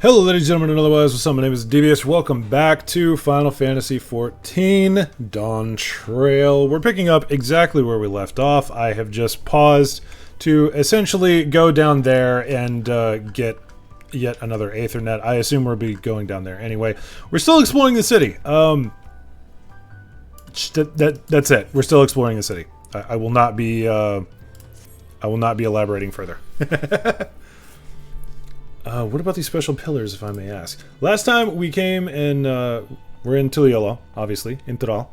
Hello ladies and gentlemen and otherwise, what's up? My name is DBS. Welcome back to Final Fantasy XIV Dawntrail. We're picking up exactly where we left off. I have just paused to essentially go down there and get yet another Aethernet. I assume we'll be going down there anyway. We're still exploring the city. That's it. We're still exploring the city. I will not be elaborating further. What about these special pillars, if I may ask? Last time we came and we're in Tuliolo, obviously, in Tral,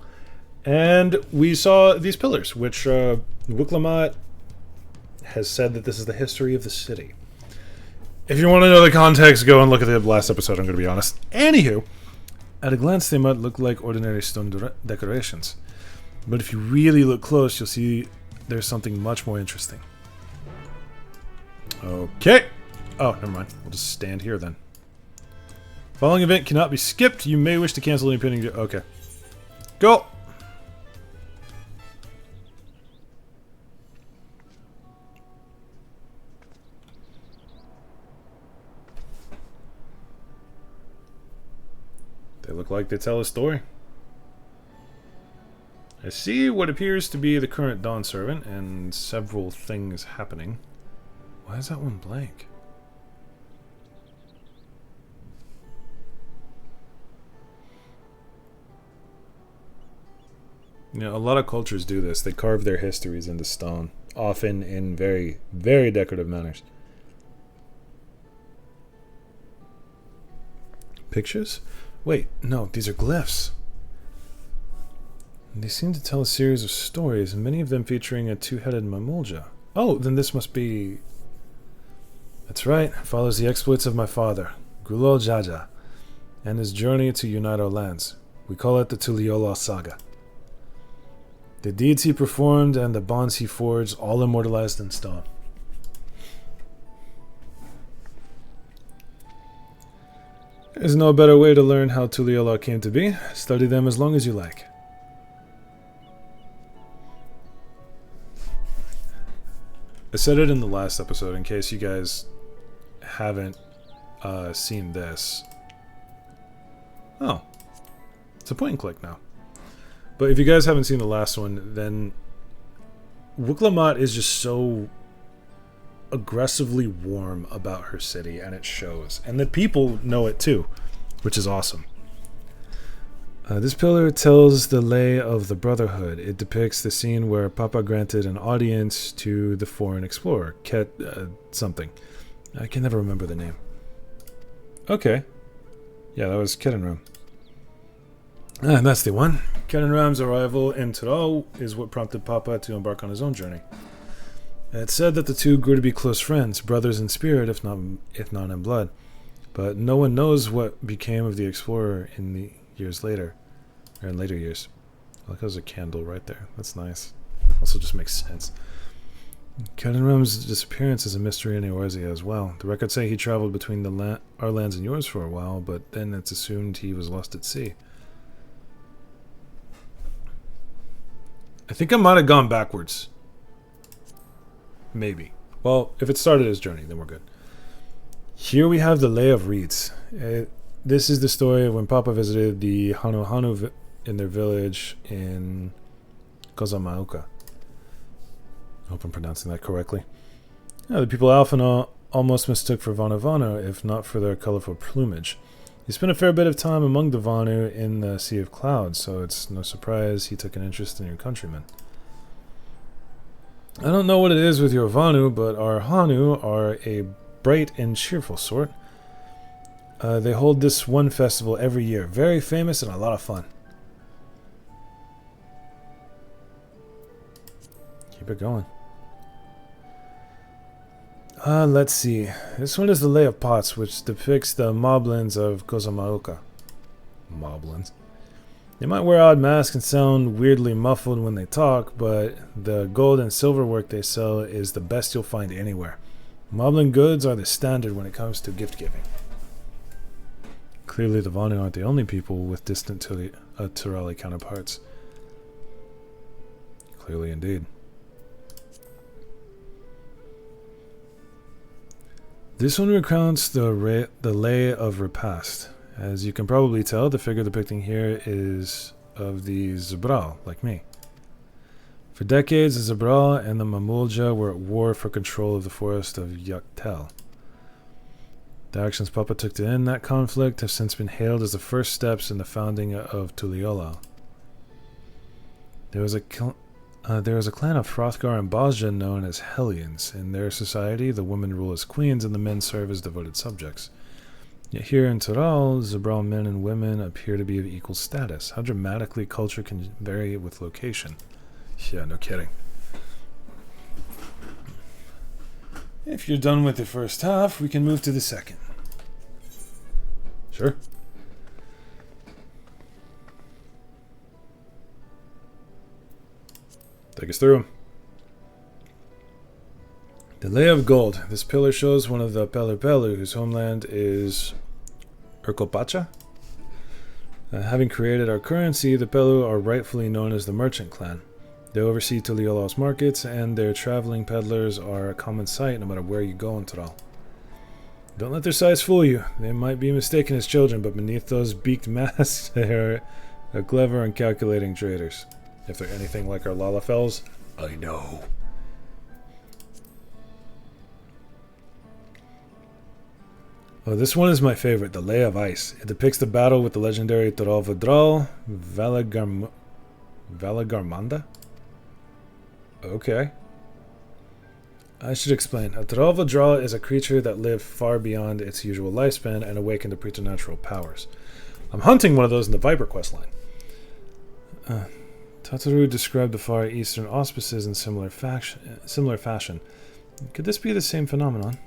and we saw these pillars, which Wiklamat has said that this is the history of the city. If you want to know the context, go and look at the last episode, I'm going to be honest. Anywho, at a glance they might look like ordinary stone decorations, but if you really look close, you'll see there's something much more interesting. Okay. Oh, never mind. We'll just stand here then. Following event cannot be skipped. You may wish to cancel any pending... Okay. Go! They look like they tell a story. I see what appears to be the current Dawn Servant and several things happening. Why is that one blank? You know, a lot of cultures do this. They carve their histories into stone, often in very, very decorative manners. Pictures? Wait, no, these are glyphs. They seem to tell a series of stories, many of them featuring a two-headed Mamulja. Oh, then this must be... That's right, follows the exploits of my father, Gulo Jaja, and his journey to unite our lands. We call it the Tuliolo Saga. The deeds he performed and the bonds he forged, all immortalized in stone. There's no better way to learn how Tuliolo came to be. Study them as long as you like. I said it in the last episode in case you guys haven't seen this. Oh. It's a point and click now. But if you guys haven't seen the last one, then Wiklamat is just so aggressively warm about her city, and it shows. And the people know it too, which is awesome. This pillar tells the lay of the Brotherhood. It depicts the scene where Papa granted an audience to the foreign explorer, Ket something. I can never remember the name. Okay. Yeah, that was Ketenram. And that's the one. Ketenram's arrival in Tral is what prompted Papa to embark on his own journey. It's said that the two grew to be close friends, brothers in spirit, if not in blood. But no one knows what became of the explorer in the years later, or in later years. Like there's a candle right there. That's nice. Also, just makes sense. Ketenram's disappearance is a mystery in Eorzea as well. The records say he traveled between our lands and yours for a while, but then it's assumed he was lost at sea. I think I might have gone backwards. Maybe. Well, if it started his journey, then we're good. Here we have the Lay of Reeds. This is the story of when Papa visited the Hanu in their village in Kozamauka. I hope I'm pronouncing that correctly. Yeah, the people Alphana almost mistook for Vanu if not for their colorful plumage. He spent a fair bit of time among the Vanu in the Sea of Clouds, so it's no surprise he took an interest in your countrymen. I don't know what it is with your Vanu, but our Hanu are a bright and cheerful sort. They hold this one festival every year, very famous and a lot of fun. Keep it going. Let's see. This one is the Lay of Pots, which depicts the moblins of Kozamauka. Moblins. They might wear odd masks and sound weirdly muffled when they talk, but the gold and silver work they sell is the best you'll find anywhere. Moblin goods are the standard when it comes to gift giving. Clearly the Vanu aren't the only people with distant Turali counterparts. Clearly indeed. This one recounts the lay of repast. As you can probably tell, the figure depicting here is of the Zabral, like me. For decades, the Zabral and the Mamulja were at war for control of the forest of Yaktel. The actions Papa took to end that conflict have since been hailed as the first steps in the founding of Tuliyollal. There was a clan of Hrothgar and Bosja known as Hellions. In their society, the women rule as queens and the men serve as devoted subjects. Yet here in Tural, Zabral men and women appear to be of equal status. How dramatically culture can vary with location. Yeah, no kidding. If you're done with the first half, we can move to the second. Sure. Take us through them. The Lay of Gold. This pillar shows one of the Pelu whose homeland is Urkopacha. Having created our currency, the Pelu are rightfully known as the Merchant Clan. They oversee Tuliyollal's markets, and their traveling peddlers are a common sight no matter where you go in Tural. Don't let their size fool you. They might be mistaken as children, but beneath those beaked masks, they are clever and calculating traders. If they're anything like our Lalafels, I know. Oh, this one is my favorite, the Lay of Ice. It depicts the battle with the legendary Tural Vidral, Valagarmanda? Okay. I should explain. A Tural Vidral is a creature that lived far beyond its usual lifespan and awakened to preternatural powers. I'm hunting one of those in the Viper quest line. Tataru described the Far Eastern auspices in similar fashion. Could this be the same phenomenon?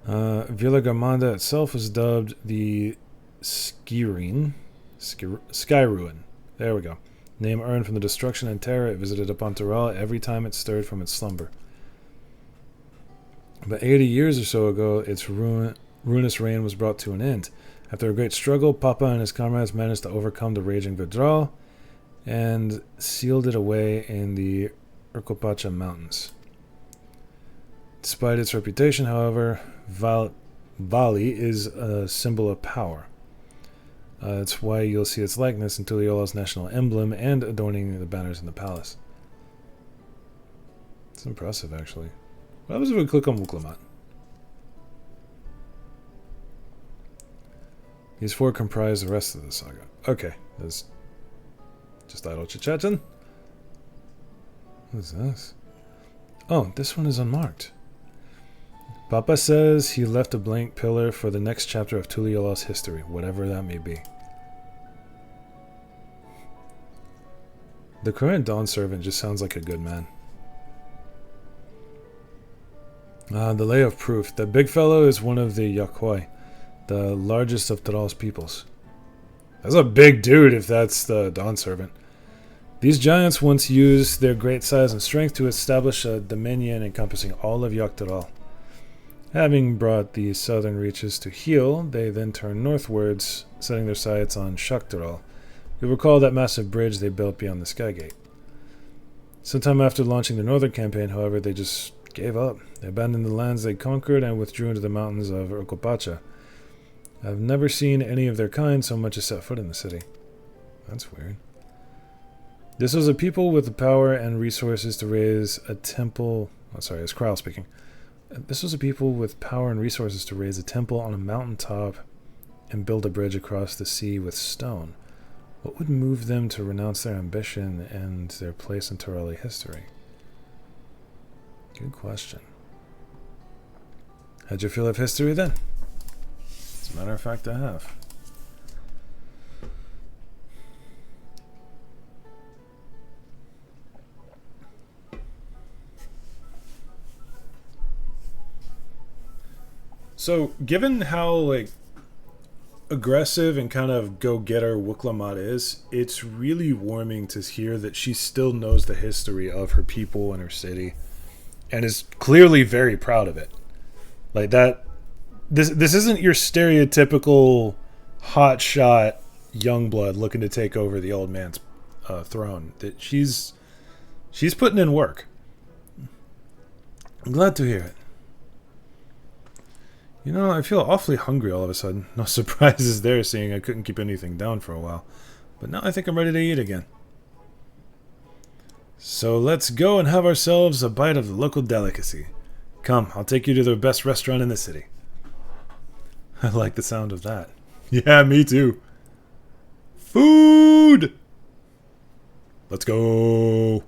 Villa Garmanda itself was dubbed the Sky Ruin. There we go. Name earned from the destruction and terror it visited upon Tural every time it stirred from its slumber. But 80 years or so ago, its ruinous reign was brought to an end. After a great struggle, Papa and his comrades managed to overcome the raging Vidral and sealed it away in the Urkopacha Mountains. Despite its reputation, however, Vali is a symbol of power. That's why you'll see its likeness in Tuliyollal's national emblem and adorning the banners in the palace. It's impressive, actually. What happens if we click on Wuklamat? These four comprise the rest of the saga. Okay, that's just idle chit-chatting. What is this? Oh, this one is unmarked. Papa says he left a blank pillar for the next chapter of Tuliyollal's history, whatever that may be. The current Dawn servant just sounds like a good man. The Lay of Proof. That big fellow is one of the Yakwai, the largest of Tural's peoples. That's a big dude if that's the Dawn servant. These giants once used their great size and strength to establish a dominion encompassing all of Yaktural. Having brought the southern reaches to heel, they then turned northwards, setting their sights on Shaktural. You'll recall that massive bridge they built beyond the Skygate. Sometime after launching the northern campaign, however, they just gave up. They abandoned the lands they conquered and withdrew into the mountains of Urkopacha. I've never seen any of their kind so much as set foot in the city. That's weird. This was a people with the power and resources to raise a temple... Oh, sorry, it's Kryle speaking. This was a people with power and resources to raise a temple on a mountaintop and build a bridge across the sea with stone. What would move them to renounce their ambition and their place in Turali history? Good question. How'd you feel of history then? As a matter of fact, I have. So, given how, aggressive and kind of go-getter Wuklamat is, it's really warming to hear that she still knows the history of her people and her city, and is clearly very proud of it. Like that, this isn't your stereotypical hotshot youngblood looking to take over the old man's throne. That she's putting in work. I'm glad to hear it. You know, I feel awfully hungry all of a sudden. No surprises there, seeing I couldn't keep anything down for a while. But now I think I'm ready to eat again. So let's go and have ourselves a bite of the local delicacy. Come, I'll take you to the best restaurant in the city. I like the sound of that. Yeah, me too. Food! Let's go.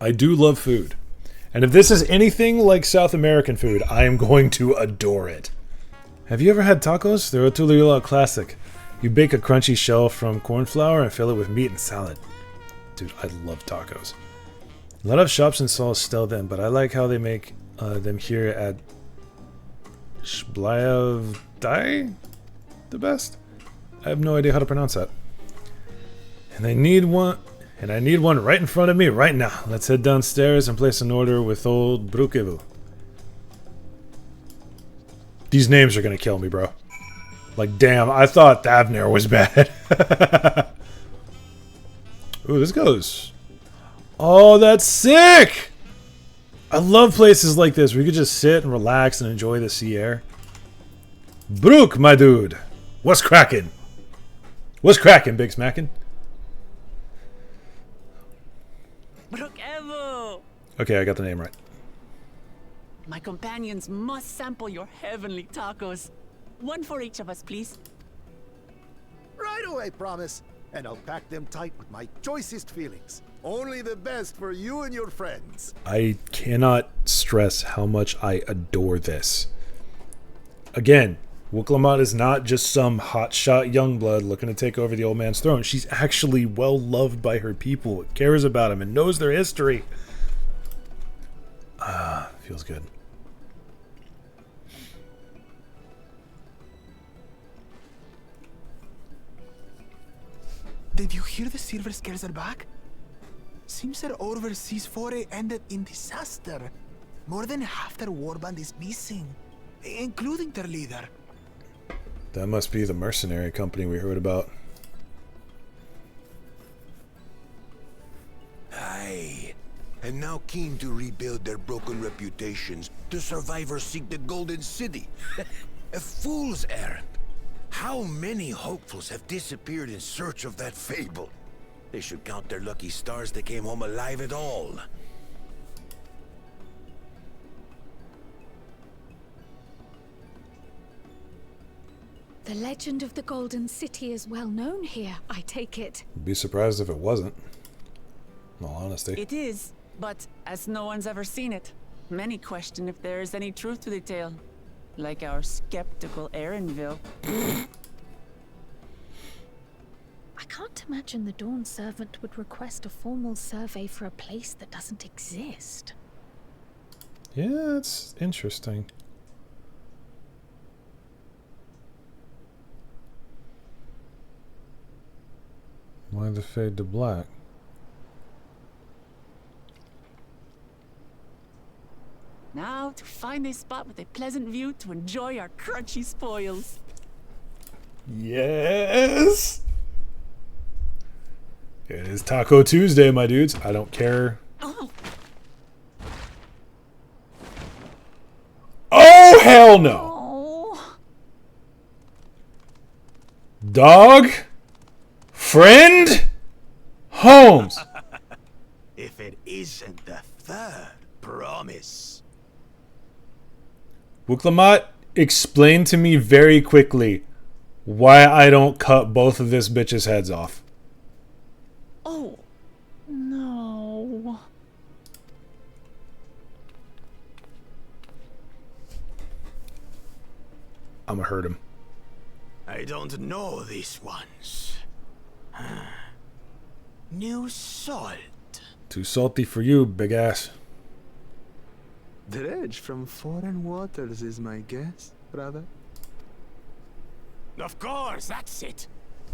I do love food. And if this is anything like South American food, I am going to adore it. Have you ever had tacos? They're a Tuliola classic. You bake a crunchy shell from corn flour and fill it with meat and salad. Dude, I love tacos. A lot of shops and stalls sell them, but I like how they make them here at Shblyavdai the best. I have no idea how to pronounce that. And I need one right in front of me right now. Let's head downstairs and place an order with old Brukevu. These names are gonna kill me, bro. Like, damn, I thought Thavner was bad. Ooh, this goes. Oh, that's sick! I love places like this where you could just sit and relax and enjoy the sea air. Brook, my dude. What's cracking? What's cracking, Big Smackin'? Brook Evo! Okay, I got the name right. My companions must sample your heavenly tacos. One for each of us, please. Right away, promise. And I'll pack them tight with my choicest feelings. Only the best for you and your friends. I cannot stress how much I adore this. Again, Wuklamat is not just some hotshot youngblood looking to take over the old man's throne. She's actually well loved by her people, cares about them, and knows their history. Ah, feels good. Did you hear the silver scales are back? Seems their overseas foray ended in disaster. More than half their warband is missing, including their leader. That must be the mercenary company we heard about. Aye. And now keen to rebuild their broken reputations, the survivors seek the Golden City. A fool's errand. How many hopefuls have disappeared in search of that fable? They should count their lucky stars they came home alive at all. The legend of the Golden City is well known here, I take it. Be surprised if it wasn't. In all honesty. It is, but as no one's ever seen it, many question if there is any truth to the tale. Like our skeptical Erinville. I can't imagine the Dawn Servant would request a formal survey for a place that doesn't exist. Yeah, it's interesting. Why the fade to black? Now to find a spot with a pleasant view to enjoy our crunchy spoils. Yes! It is Taco Tuesday, my dudes. I don't care. Oh, Oh, hell no! oh. Dog? Friend? Holmes! If it isn't the third promise. Wuklamat, explain to me very quickly why I don't cut both of this bitch's heads off. Oh, no. I'ma hurt him. I don't know these ones. New salt. Too salty for you, big ass. Dredge from foreign waters is my guess, brother. Of course, that's it.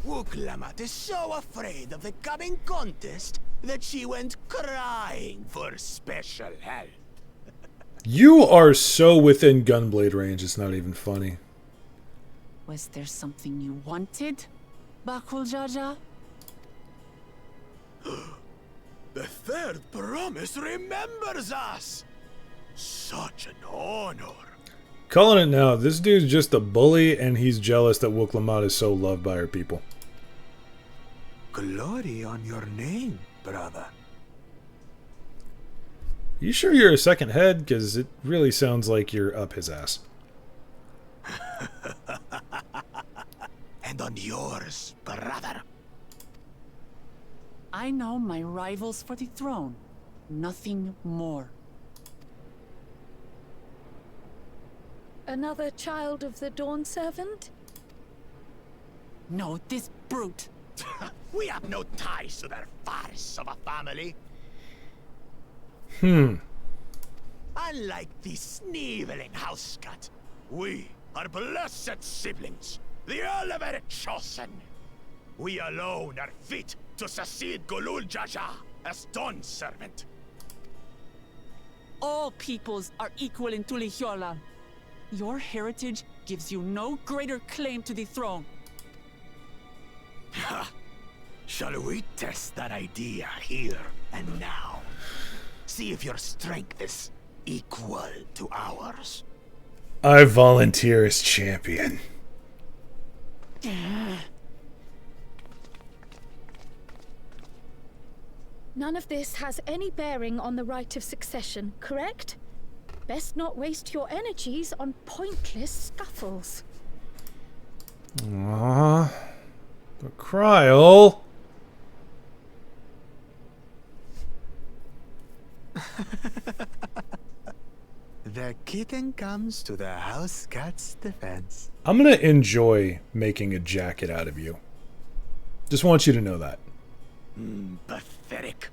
Wuklamat is so afraid of the coming contest that she went crying for special help. You are so within gunblade range, it's not even funny. Was there something you wanted, Bakul Jaja? The third promise remembers us. Such an honor. Calling it now, this dude's just a bully and he's jealous that Woklamat is so loved by her people. Glory on your name, brother. You sure you're a second head? Because it really sounds like you're up his ass. And on yours, brother. I know my rivals for the throne. Nothing more. Another child of the Dawn Servant? No, this brute. We have no ties to their farce of a family. Unlike the sneevling house cat, we are blessed siblings, the elevated chosen. We alone are fit to succeed Golul Jaja as Dawn Servant. All peoples are equal in Tulihiola. Your heritage gives you no greater claim to the throne. Ha! Shall we test that idea here and now? See if your strength is equal to ours. I volunteer as champion. None of this has any bearing on the right of succession, correct? Best not waste your energies on pointless scuffles. Aww. But Kryl. The kitten comes to the house cat's defense. I'm gonna enjoy making a jacket out of you. Just want you to know that. Pathetic.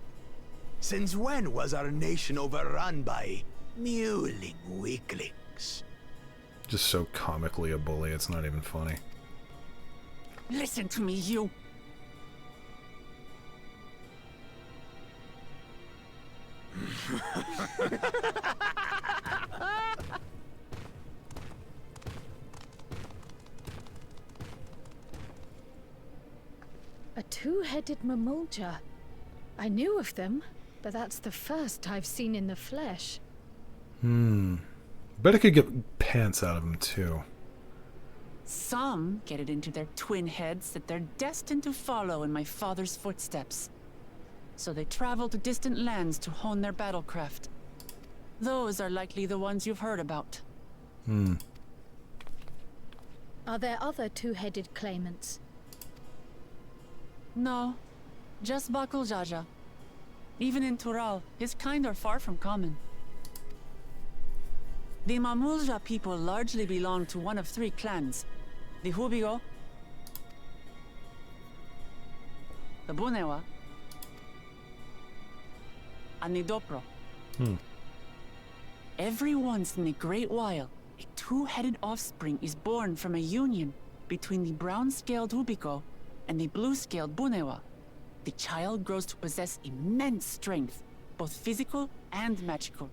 Since when was our nation overrun by mewling weaklings? Just so comically a bully, it's not even funny. Listen to me, you. A two-headed mamulja. I knew of them, but that's the first I've seen in the flesh. Bet I could get pants out of him too. Some get it into their twin heads that they're destined to follow in my father's footsteps. So they travel to distant lands to hone their battlecraft. Those are likely the ones you've heard about. Are there other two-headed claimants? No, just Bakul Jaja. Even in Tural, his kind are far from common. The Mamulja people largely belong to one of three clans. The Hubigo, the Bunewa, and the Dopro. Every once in a great while, a two-headed offspring is born from a union between the brown-scaled Hubigo and the blue-scaled Bunewa. The child grows to possess immense strength, both physical and magical.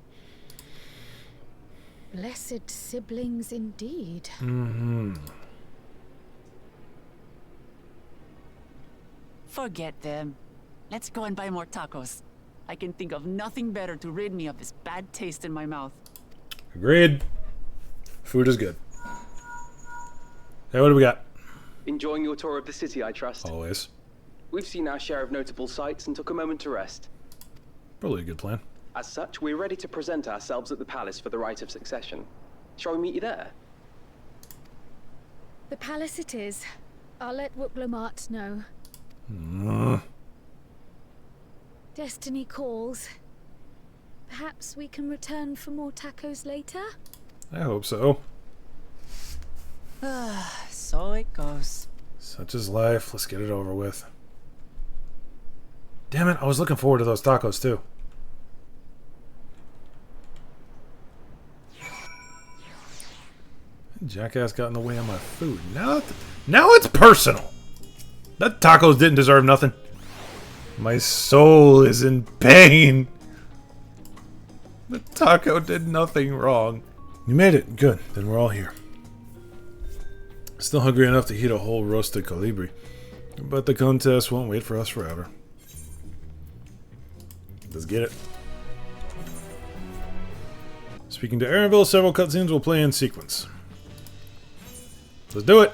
Blessed siblings indeed. Forget them. Let's go and buy more tacos. I can think of nothing better to rid me of this bad taste in my mouth. Agreed. Food is good. Hey, what do we got? Enjoying your tour of the city, I trust. Always. We've seen our share of notable sights and took a moment to rest. Probably a good plan. As such, we're ready to present ourselves at the palace for the rite of succession. Shall we meet you there? The palace it is. I'll let Wooklamart know. Destiny calls. Perhaps we can return for more tacos later? I hope so. So it goes. Such is life. Let's get it over with. Damn it, I was looking forward to those tacos too. Jackass got in the way of my food. Now it's personal. That tacos didn't deserve nothing. My soul is in pain. The taco did nothing wrong. You made it. Good. Then we're all here. Still hungry enough to eat a whole roasted colibri. But the contest won't wait for us forever. Let's get it. Speaking to Aaronville, several cutscenes will play in sequence. Let's do it!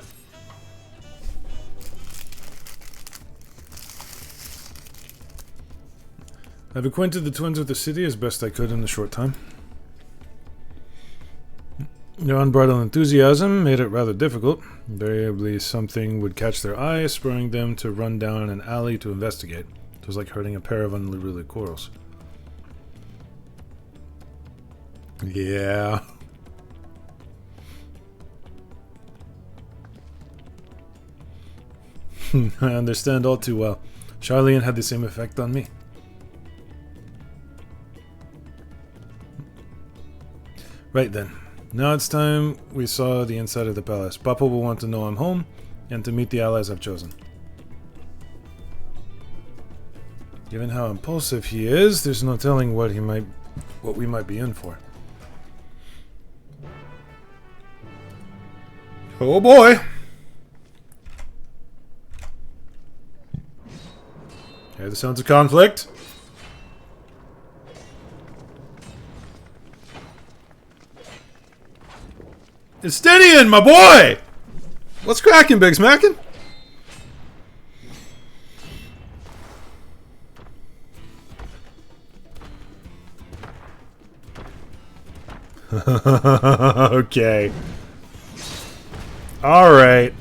I've acquainted the twins with the city as best I could in a short time. Their unbridled enthusiasm made it rather difficult. Invariably, something would catch their eye, spurring them to run down an alley to investigate. It was like herding a pair of unruly quarrels. Yeah. I understand all too well. Charlene had the same effect on me. Right then. Now it's time we saw the inside of the palace. Papa will want to know I'm home, and to meet the allies I've chosen. Given how impulsive he is, there's no telling what we might be in for. Oh boy! Hear the sounds of conflict? Estinian, my boy! What's cracking, Big Smackin'? Okay. Alright.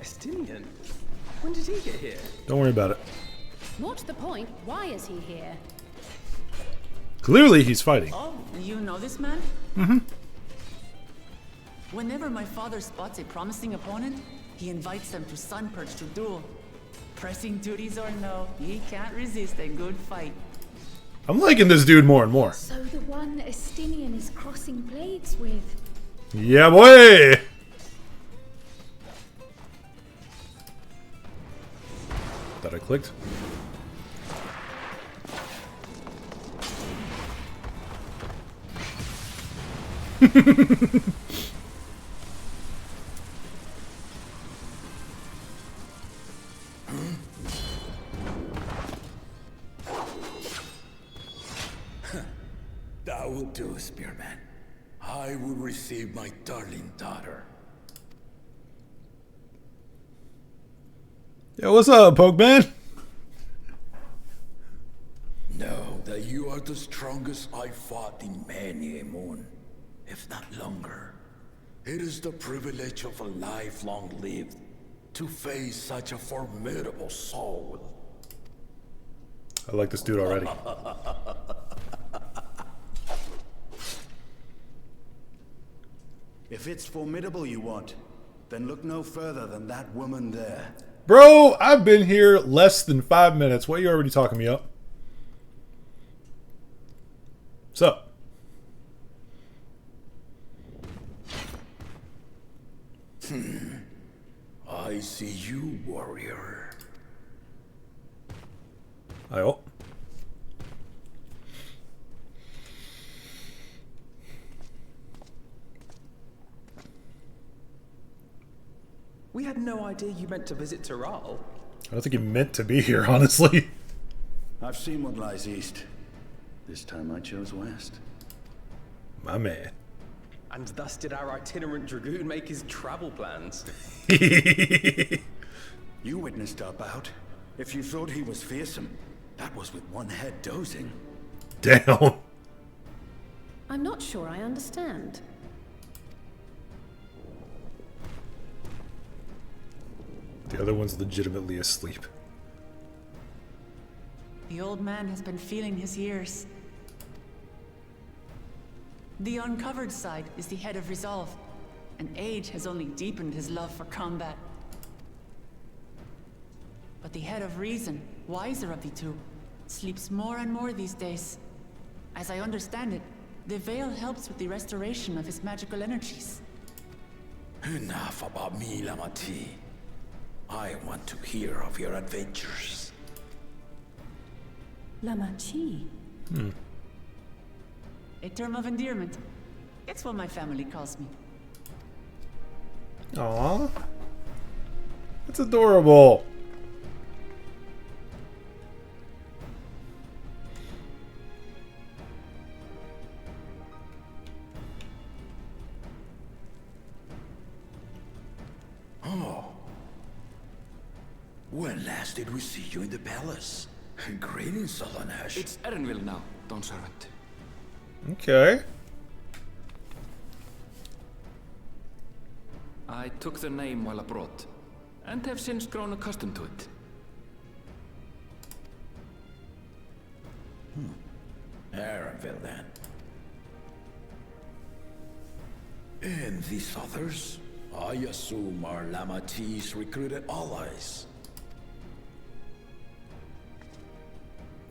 Estinian? When did he get here? Don't worry about it. More to the point, why is he here? Clearly he's fighting. Oh, you know this man? Mm-hmm. Whenever my father spots a promising opponent, he invites them to Sunperch to duel. Pressing duties or no, he can't resist a good fight. I'm liking this dude more and more. So the one Estinian is crossing blades with. Yeah, boy! Thought I clicked. That will do, Spearman. I will receive my darling daughter. Yo, what's up, Pokeman? Know that you are the strongest I fought in many a moon, if not longer. It is the privilege of a life long lived to face such a formidable soul. I like this dude already. If it's formidable you want, then look no further than that woman there. Bro, I've been here less than 5 minutes. What are you already talking me up? What's up? I see you, warrior. Ayo. We had no idea you meant to visit Taral. I don't think he meant to be here, honestly. I've seen what lies east. This time I chose west. My man. And thus did our itinerant dragoon make his travel plans. You witnessed our bout. If you thought he was fearsome, that was with one head dozing. Damn. I'm not sure I understand. The other one's legitimately asleep. The old man has been feeling his years. The uncovered side is the head of resolve, and age has only deepened his love for combat. But the head of reason, wiser of the two, sleeps more and more these days. As I understand it, the veil helps with the restoration of his magical energies. Enough about me, Lamati. I want to hear of your adventures. Lamachi. A term of endearment. It's what my family calls me. Aww. That's adorable. When last did we see you in the palace? Greetings, Solanash. It's Erenville now, Dawn Servant. Okay. I took the name while abroad, and have since grown accustomed to it. Erenville, then. And these others? I assume are Lamati's recruited allies.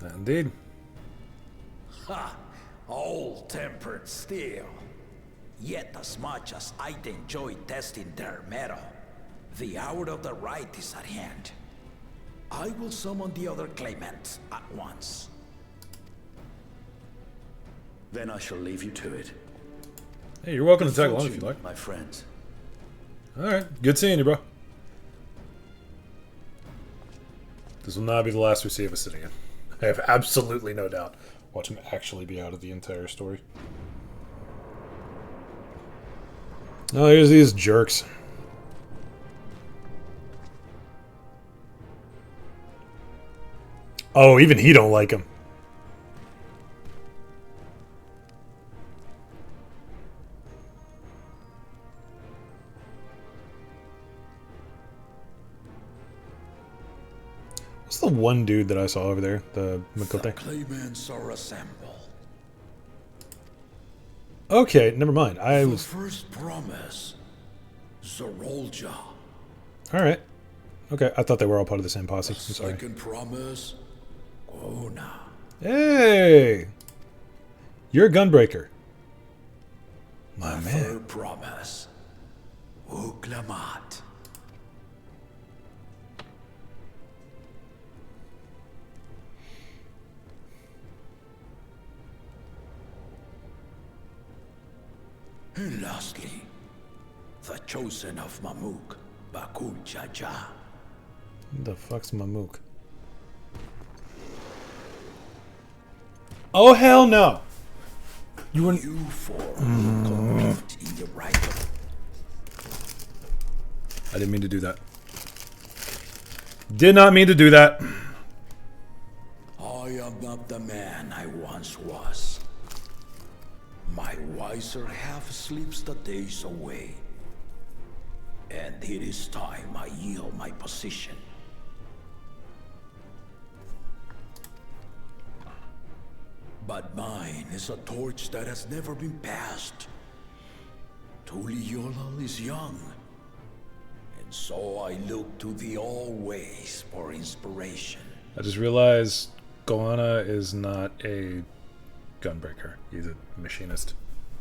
Indeed. Ha! All-tempered steel. Yet as much as I'd enjoy testing their metal, the hour of the Rite is at hand. I will summon the other claimants at once. Then I shall leave you to it. Hey, you're welcome to tag along if you like. My friends. Alright, good seeing you, bro. This will not be the last we see of us sitting in. I have absolutely no doubt. Watch him actually be out of the entire story. Oh, here's these jerks. Oh, even he don't like him. What's the one dude that I saw over there? The Makote? The claimants are assembled. Okay, never mind. The first promise, Zorolja. Alright. Okay, I thought they were all part of the same posse. I'm sorry. Second promise, Gona. Hey! You're a gunbreaker. My man. Third promise, Uklamat. And lastly, the chosen of Mamuk, Bakul Jaja. Who the fuck's Mamuk? Oh, hell no! You wouldn't. You four will compete in the right. I didn't mean to do that. Did not mean to do that. I am not the man I once was. My wiser half sleeps the days away. And it is time I yield my position. But mine is a torch that has never been passed. Tuliyola is young. And so I look to the always for inspiration. I just realized Goanna is not a gunbreaker. He's a machinist.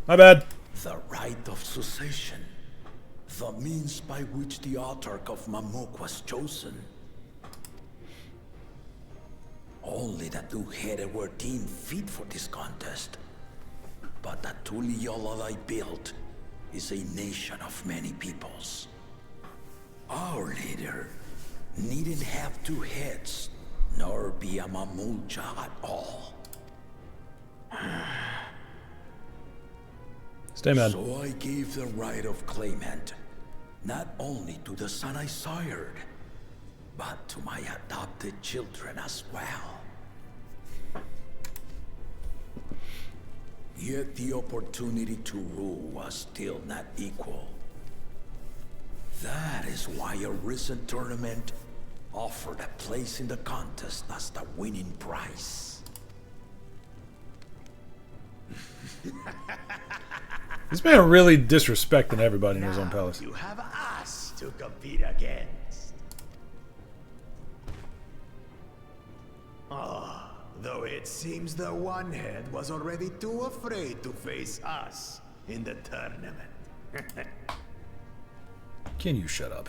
My bad. The rite of succession. The means by which the autarch of Mamuk was chosen. Only the two-headed were deemed fit for this contest. But the Tuliyola I built is a nation of many peoples. Our leader needn't have two heads, nor be a Mamulja at all. Stay mad. So I gave the right of claimant, not only to the son I sired, but to my adopted children as well. Yet the opportunity to rule was still not equal. That is why a recent tournament offered a place in the contest as the winning prize. This man really disrespecting everybody in his own palace. You have us to compete against. Though it seems the one head was already too afraid to face us in the tournament. Can you shut up?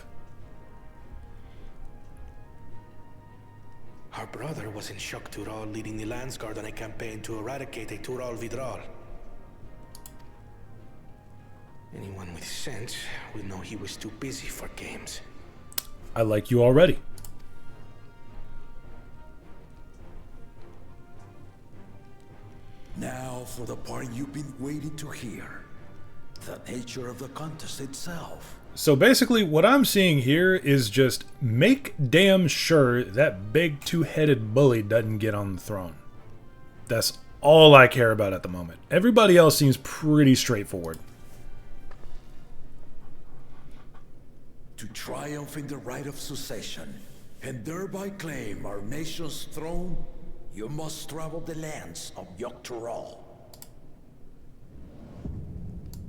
Our brother was in Shock Tural leading the Landsguard on a campaign to eradicate a Tural Vidral. Anyone with sense would know he was too busy for games. I like you already. Now for the part you've been waiting to hear. The nature of the contest itself. So basically what I'm seeing here is just make damn sure that big two-headed bully doesn't get on the throne. That's all I care about at the moment. Everybody else seems pretty straightforward. To triumph in the right of succession, and thereby claim our nation's throne, you must travel the lands of Yogg-Toroil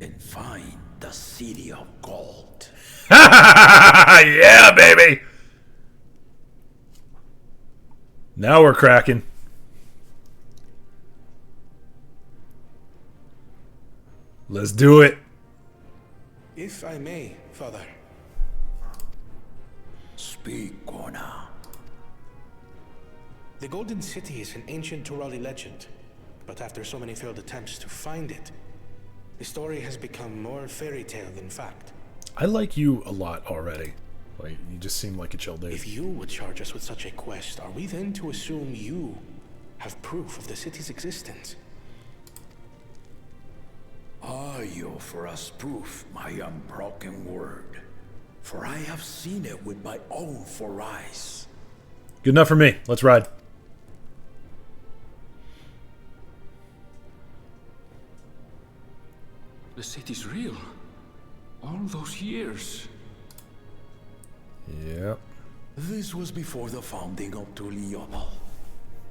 and find the City of Gold. Yeah, baby! Now we're cracking. Let's do it. If I may, Father. Speak, Kona. The Golden City is an ancient Turali legend, but after so many failed attempts to find it, the story has become more fairy tale than fact. I like you a lot already. Like, you just seem like a chill dude. If you would charge us with such a quest, are we then to assume you have proof of the city's existence? I offer us proof, my unbroken word, for I have seen it with my own 4 eyes. Good enough for me. Let's ride. The city's real. All those years. Yep. This was before the founding of Tuliyobo.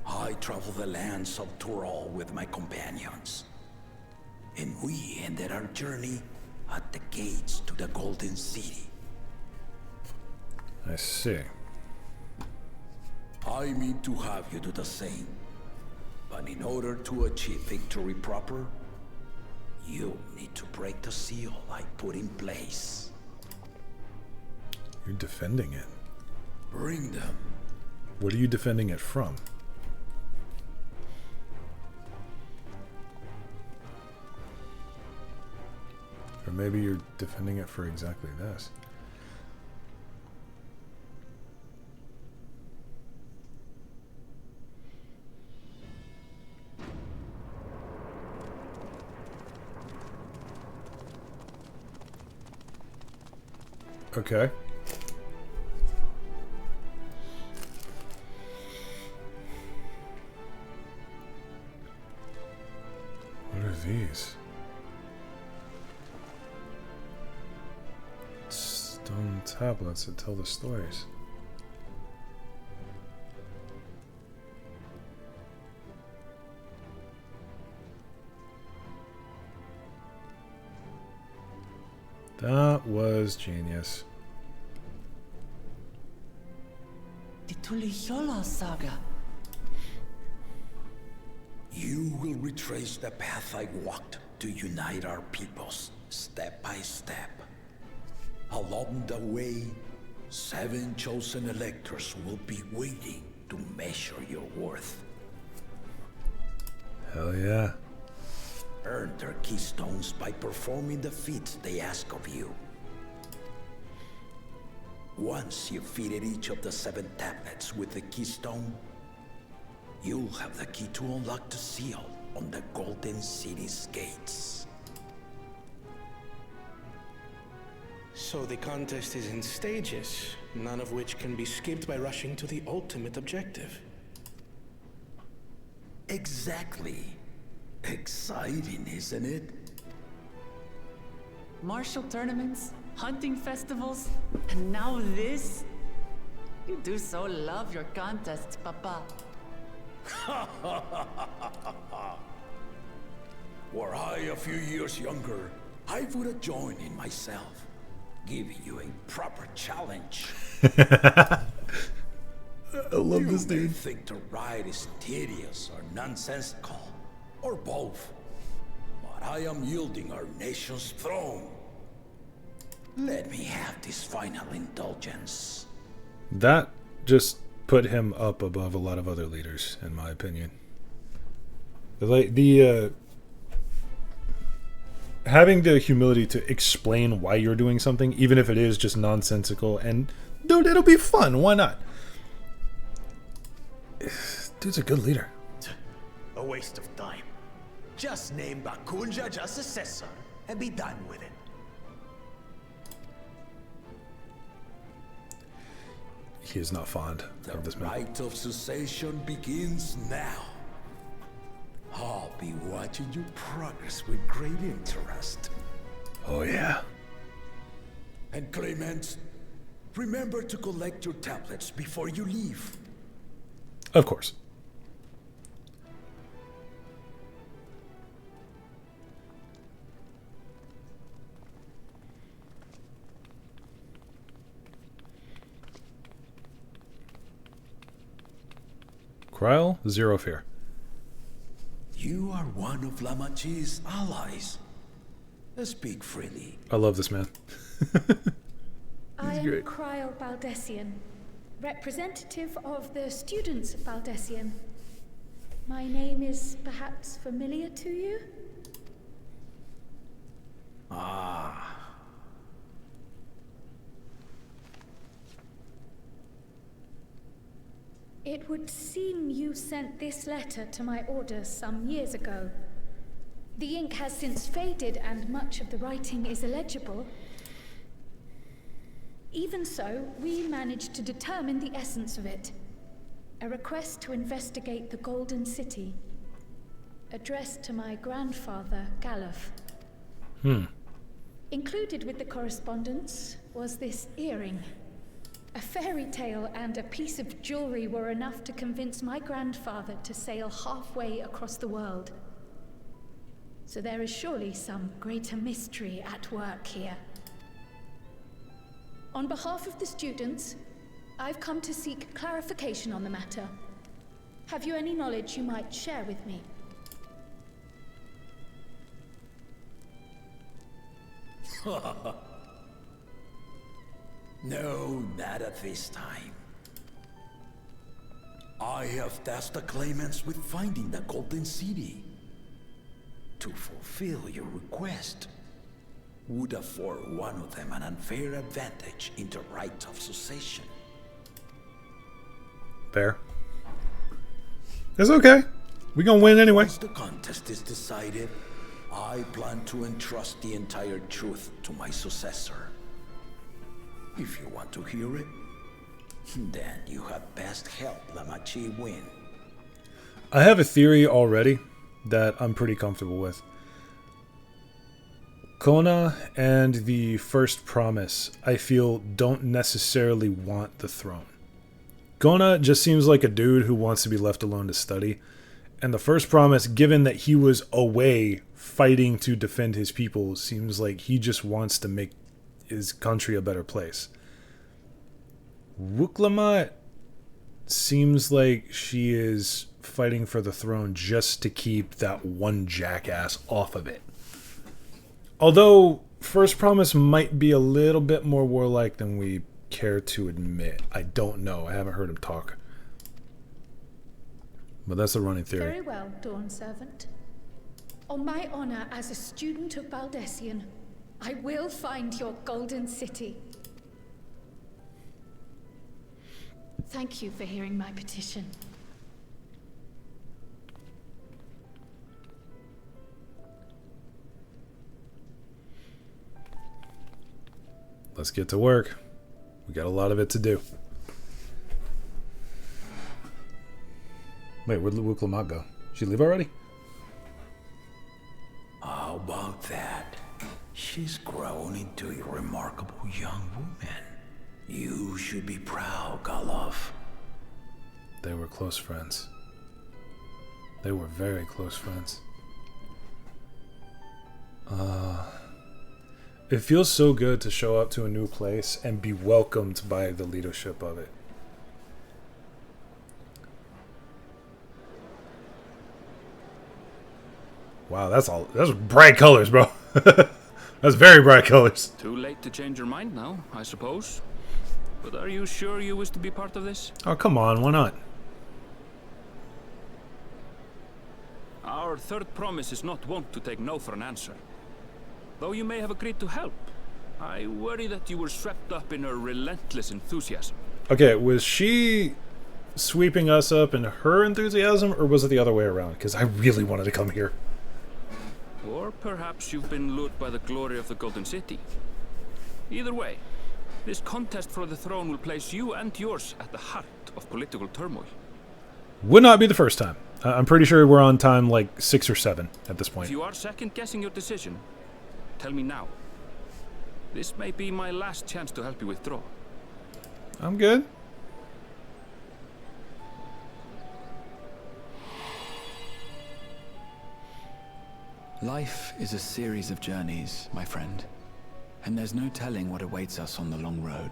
I traveled the lands of Toroil with my companions. And we ended our journey at the gates to the Golden City. I see. I mean to have you do the same. But in order to achieve victory proper, you need to break the seal I put in place. You're defending it. Bring them. What are you defending it from? Or maybe you're defending it for exactly this. Okay. What are these? Stone tablets that tell the stories. That was genius. The Tuliyola saga. You will retrace the path I walked to unite our peoples, step by step. Along the way, 7 chosen electors will be waiting to measure your worth. Hell yeah. Earn their keystones by performing the feats they ask of you. Once you've fitted each of the 7 tablets with the keystone, you'll have the key to unlock the seal on the Golden City's gates. So the contest is in stages, none of which can be skipped by rushing to the ultimate objective. Exactly. Exciting, isn't it? Martial tournaments, hunting festivals, and now this? You do so love your contests, Papa. Were I a few years younger, I would have joined in myself, giving you a proper challenge. I love this You may dude. think the ride is tedious or nonsensical, or both, but I am yielding our nation's throne. Let me have this final indulgence. That just put him up above a lot of other leaders, in my opinion. Like the having the humility to explain why you're doing something, even if it is just nonsensical, and dude, it'll be fun. Why not? Dude's a good leader. A waste of time. Just name Bakunja as successor and be done with it. he is not fond of this man. The rite of cessation begins now. I'll be watching you progress with great interest. Oh yeah. And Clement, remember to collect your tablets before you leave. Of course. Kryl, zero fear. You are one of Lamachi's allies. Speak freely. I love this man. I am great. Kryl Baldessian, representative of the students of Baldessian. My name is perhaps familiar to you? Ah. It would seem you sent this letter to my orders some years ago. The ink has since faded and much of the writing is illegible. Even so, we managed to determine the essence of it. A request to investigate the Golden City, addressed to my grandfather, Galuf. Included with the correspondence was this earring. A fairy tale and a piece of jewelry were enough to convince my grandfather to sail halfway across the world. So there is surely some greater mystery at work here. On behalf of the students, I've come to seek clarification on the matter. Have you any knowledge you might share with me? No, not at this time. I have tasked the claimants with finding the Golden City. To fulfill your request would afford one of them an unfair advantage in the rite of succession. Fair. It's okay. We gonna win anyway. Once the contest is decided, I plan to entrust the entire truth to my successor. If you want to hear it, then you had best help Lamachi win. I have a theory already that I'm pretty comfortable with. Kona and the First Promise, I feel, don't necessarily want the throne. Kona just seems like a dude who wants to be left alone to study. And the First Promise, given that he was away fighting to defend his people, seems like he just wants to make his country a better place. Wuklamat seems like she is fighting for the throne just to keep that one jackass off of it. Although First Promise might be a little bit more warlike than we care to admit. I don't know. I haven't heard him talk. But that's a running theory. Very well, Dawn Servant. On my honor as a student of Baldessian, I will find your Golden City. Thank you for hearing my petition. Let's get to work. We got a lot of it to do. Wait, where'd Wuklamat go? She leave already? How about that? She's grown into a remarkable young woman. You should be proud, Galuf. They were close friends. They were very close friends. It feels so good to show up to a new place and be welcomed by the leadership of it. Wow, that's bright colors, bro. That's very bright colors. Too late to change your mind now, I suppose. But are you sure you wish to be part of this? Oh, come on, why not? Our third promise is not wont to take no for an answer. Though you may have agreed to help, I worry that you were swept up in her relentless enthusiasm. Okay, was she sweeping us up in her enthusiasm, or was it the other way around? Because I really wanted to come here. Or perhaps you've been lured by the glory of the Golden City. Either way, This contest for the throne will place you and yours at the heart of political turmoil. Would not be the first time. I'm pretty sure we're on time like 6 or 7 at this point. If you are second-guessing your decision, tell me now. This may be my last chance to help you withdraw. I'm good. Life is a series of journeys, my friend. And there's no telling what awaits us on the long road.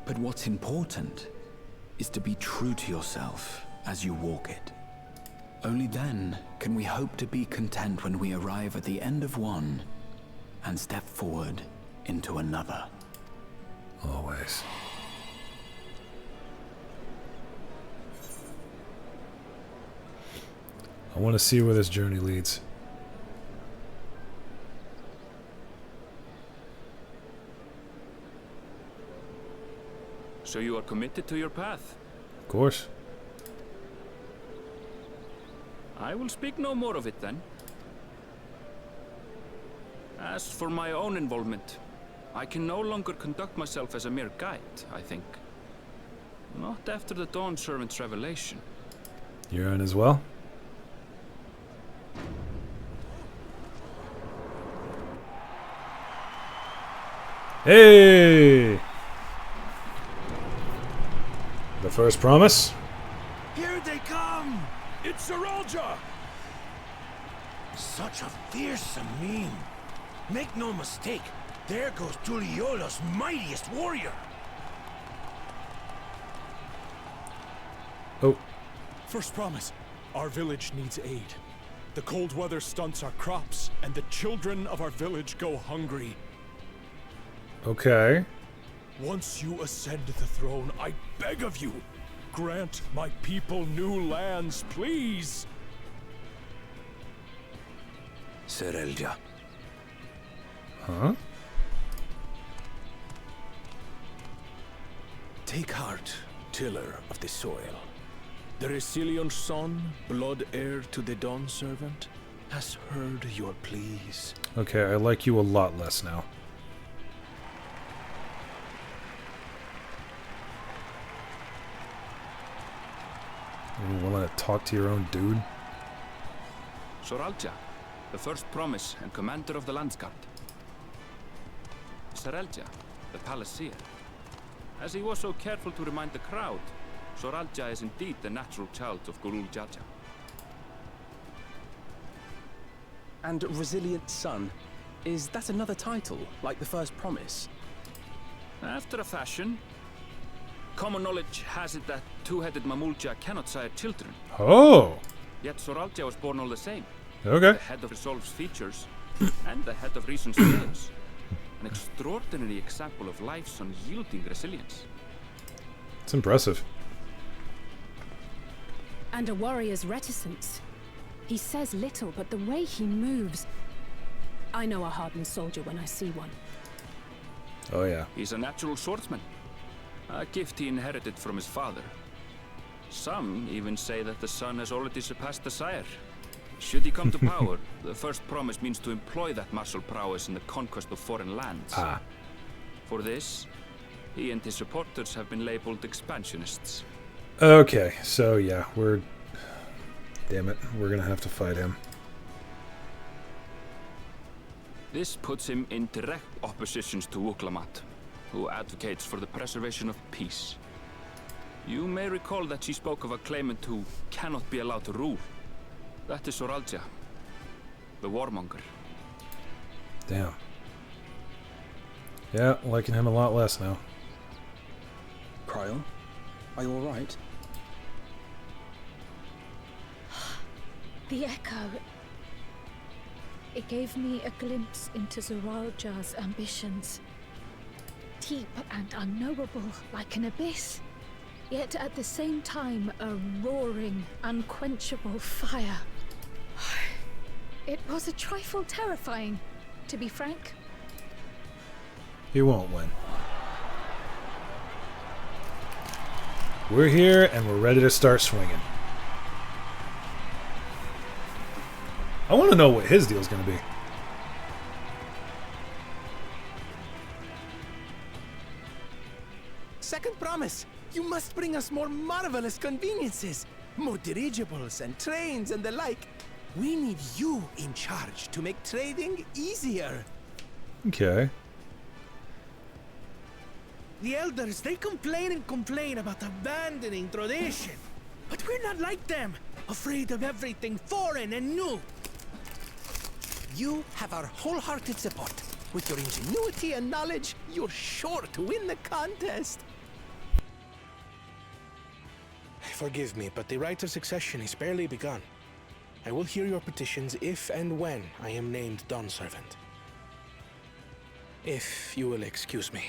But what's important is to be true to yourself as you walk it. Only then can we hope to be content when we arrive at the end of one and step forward into another. Always. I want to see where this journey leads. So you are committed to your path? Of course. I will speak no more of it then. As for my own involvement, I can no longer conduct myself as a mere guide, I think. Not after the Dawn Servant's revelation. You're in as well? Hey! The first promise? Here they come! It's Seralja! Such a fearsome mien. Make no mistake, there goes Tuliola's mightiest warrior. Oh. First promise. Our village needs aid. The cold weather stunts our crops, and the children of our village go hungry. Okay. Once you ascend the throne, I beg of you, grant my people new lands, please. Serelja. Huh? Take heart, tiller of the soil. The Resilion son, blood heir to the Dawn Servant, has heard your pleas. Okay, I like you a lot less now. You want to talk to your own dude? Seralja, the first promise and commander of the Landsguard. Serelja, the palaceer. As he was so careful to remind the crowd, Seralja is indeed the natural child of Gurul Jaja. And Resilient Son, is that another title, like the first promise? After a fashion. Common knowledge has it that two-headed Mamulja cannot sire children. Oh! Yet Seralja was born all the same. Okay. The head of Resolve's features, and the head of Reason's scales. An extraordinary example of life's unyielding resilience. It's impressive. And a warrior's reticence. He says little, but the way he moves... I know a hardened soldier when I see one. Oh yeah. He's a natural swordsman. A gift he inherited from his father. Some even say that the son has already surpassed the sire. Should he come to power, the first promise means to employ that martial prowess in the conquest of foreign lands. Ah. For this, he and his supporters have been labeled expansionists. Okay, so yeah, we're... Damn it, we're gonna have to fight him. This puts him in direct opposition to Wuklamat, who advocates for the preservation of peace. You may recall that she spoke of a claimant who cannot be allowed to rule. That is Seralja, the warmonger. Damn. Yeah, liking him a lot less now. Cryle, are you alright? The echo. It gave me a glimpse into Seralja's ambitions. Deep and unknowable, like an abyss. Yet at the same time, a roaring, unquenchable fire. It was a trifle terrifying, to be frank. He won't win. We're here and we're ready to start swinging. I want to know what his deal's going to be. Promise, you must bring us more marvelous conveniences. More dirigibles and trains and the like. We need you in charge to make trading easier. Okay. The elders, they complain and complain about abandoning tradition. But we're not like them, afraid of everything foreign and new. You have our wholehearted support. With your ingenuity and knowledge, you're sure to win the contest. Forgive me, but the right of succession is barely begun. I will hear your petitions if and when I am named Dawn Servant. If you will excuse me.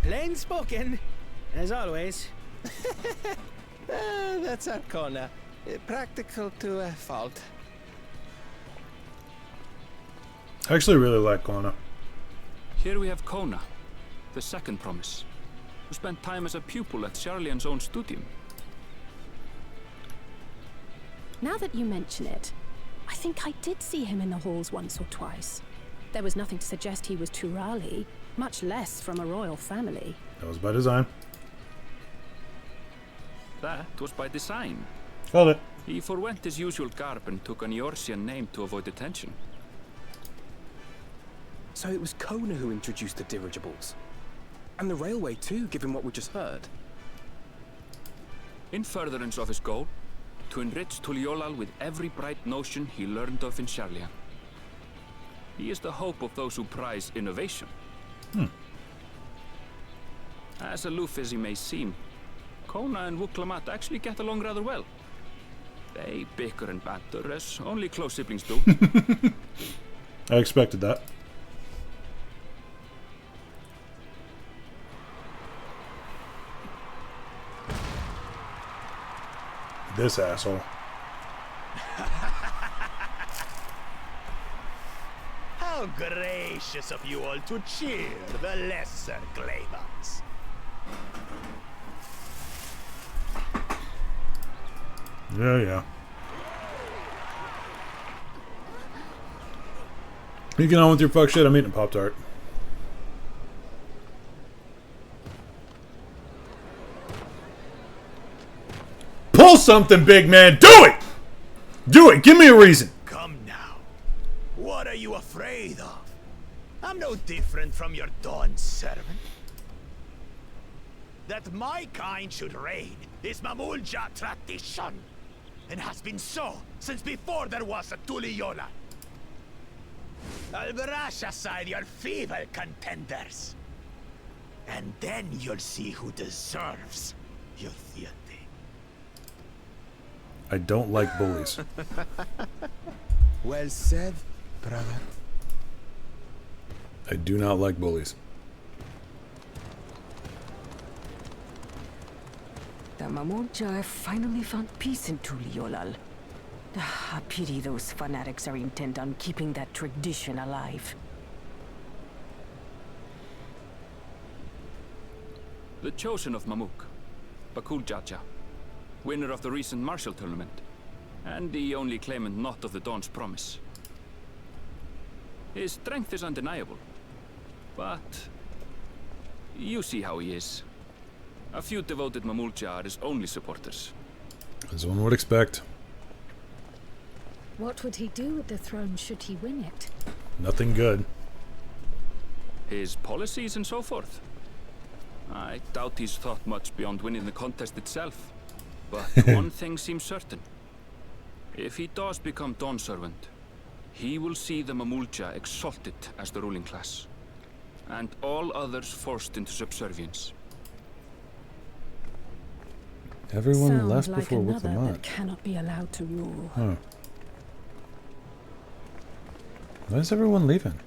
Plain spoken, as always. That's Arcona. Practical to a fault. I actually really like Kona. Here we have Kona, the second promise, who spent time as a pupil at Charlian's own studium. Now that you mention it, I think I did see him in the halls once or twice. There was nothing to suggest he was Turali, much less from a royal family. That was by design. That was by design. Got it. He forwent his usual garb and took an Eorzean name to avoid attention. So it was Kona who introduced the dirigibles. And the railway too, given what we just heard. In furtherance of his goal, to enrich Tuliolal with every bright notion he learned of in Charlian. He is the hope of those who prize innovation. As aloof as he may seem, Kona and Wuklamat actually get along rather well. They bicker and banter as only close siblings do. I expected that. This asshole. How gracious of you all to cheer the lesser Glavans. Yeah. You get on with your fuck shit. I'm eating a Pop-Tart. Pull something, big man. Do it! Do it. Give me a reason. Come now. What are you afraid of? I'm no different from your Dawn servant. That my kind should reign is Mamulja tradition, and has been so since before there was a Tuliyola. I'll brush aside your feeble contenders, and then you'll see who deserves your deity. I don't like bullies. Well said, Pravat. I do not like bullies. The Mamulja finally found peace in Tuliolal. I pity those fanatics are intent on keeping that tradition alive. The chosen of Mamuk, Bakul Jaja, winner of the recent martial tournament, and the only claimant not of the Dawn's promise. His strength is undeniable, but you see how he is. A few devoted Mamulja are his only supporters. As one would expect. What would he do with the throne should he win it? Nothing good. His policies and so forth. I doubt he's thought much beyond winning the contest itself. But one thing seems certain. If he does become Dawn Servant, he will see the Mamulja exalted as the ruling class, and all others forced into subservience. Everyone Sounds left like before another Wuklamat. that cannot be allowed to rule. Huh. Why is everyone leaving?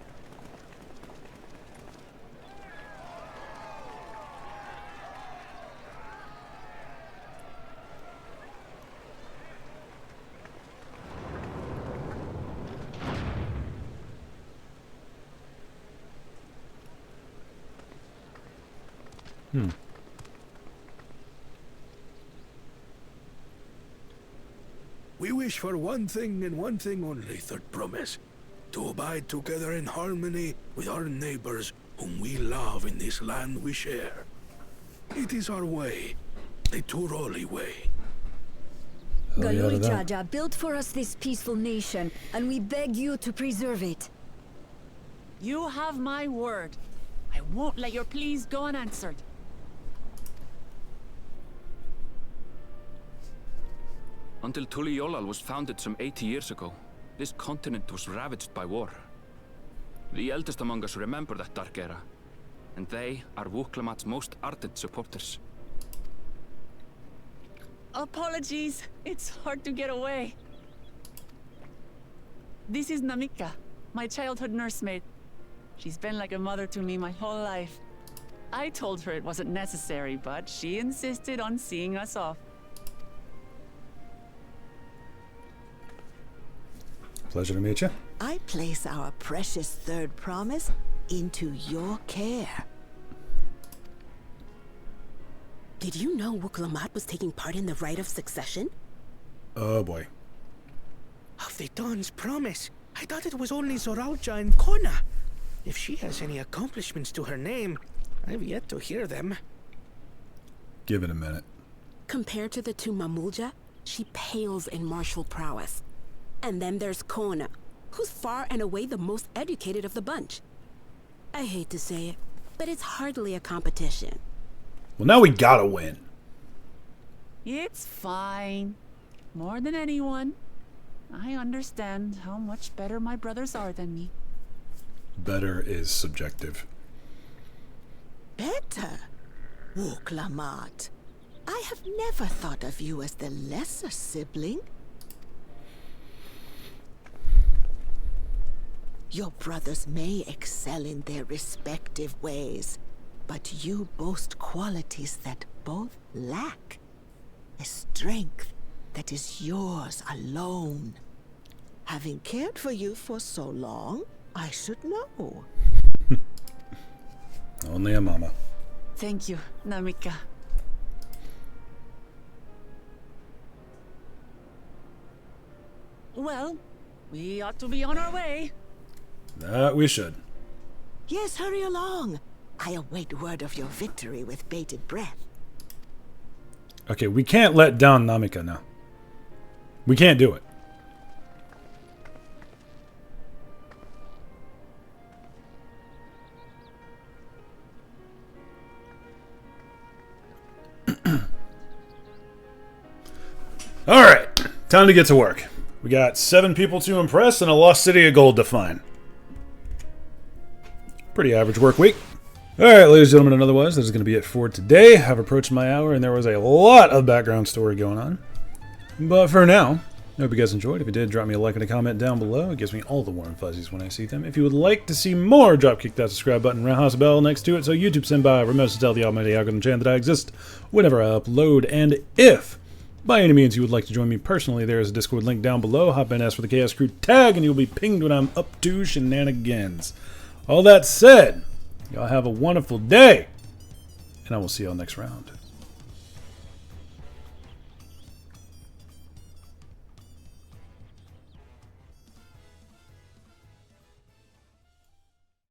We wish for one thing and one thing only, third promise. to abide together in harmony with our neighbors whom we love in this land we share. It is our way, the Turoli way. Galuri Jaja built for us this peaceful nation, and we beg you to preserve it. You have my word. I won't let your pleas go unanswered. Until Tuliyollal was founded some 80 years ago, this continent was ravaged by war. The eldest among us remember that dark era, and they are Wuklamat's most ardent supporters. Apologies, it's hard to get away. This is Namika, my childhood nursemaid. She's been like a mother to me my whole life. I told her it wasn't necessary, but she insisted on seeing us off. Pleasure to meet you. I place our precious third promise into your care. Did you know Wuklamat was taking part in the Rite of Succession? Oh boy. Of the Dawn's promise? I thought it was only Zoralja and Kona. If she has any accomplishments to her name, I've yet to hear them. Give it a minute. Compared to the two Mamulja, she pales in martial prowess. And then there's Kona, who's far and away the most educated of the bunch. I hate to say it, but it's hardly a competition. Well, now we gotta win. It's fine. More than anyone, I understand how much better my brothers are than me. Better is subjective. Better? Wuklamat. I have never thought of you as the lesser sibling. Your brothers may excel in their respective ways, but you boast qualities that both lack. A strength that is yours alone. Having cared for you for so long, I should know. Only a mama. Thank you, Namika. Well, we ought to be on our way. That we should. Yes, hurry along. I await word of your victory with bated breath. Okay, we can't let down Namika now. We can't do it. Alright, time to get to work. We got 7 people to impress and a lost city of gold to find. Pretty average work week. Alright, ladies and gentlemen, and otherwise, that is going to be it for today. I've approached my hour and there was a lot of background story going on. But for now, I hope you guys enjoyed. If you did, drop me a like and a comment down below. It gives me all the warm fuzzies when I see them. If you would like to see more, kick that subscribe button, roundhouse bell next to it so YouTube send by remembers to tell the almighty algorithm channel that I exist whenever I upload. And if by any means you would like to join me personally, there is a Discord link down below. Hop in, ask for the Chaos Crew tag, and you'll be pinged when I'm up to shenanigans. All that said, y'all have a wonderful day, and I will see y'all next round.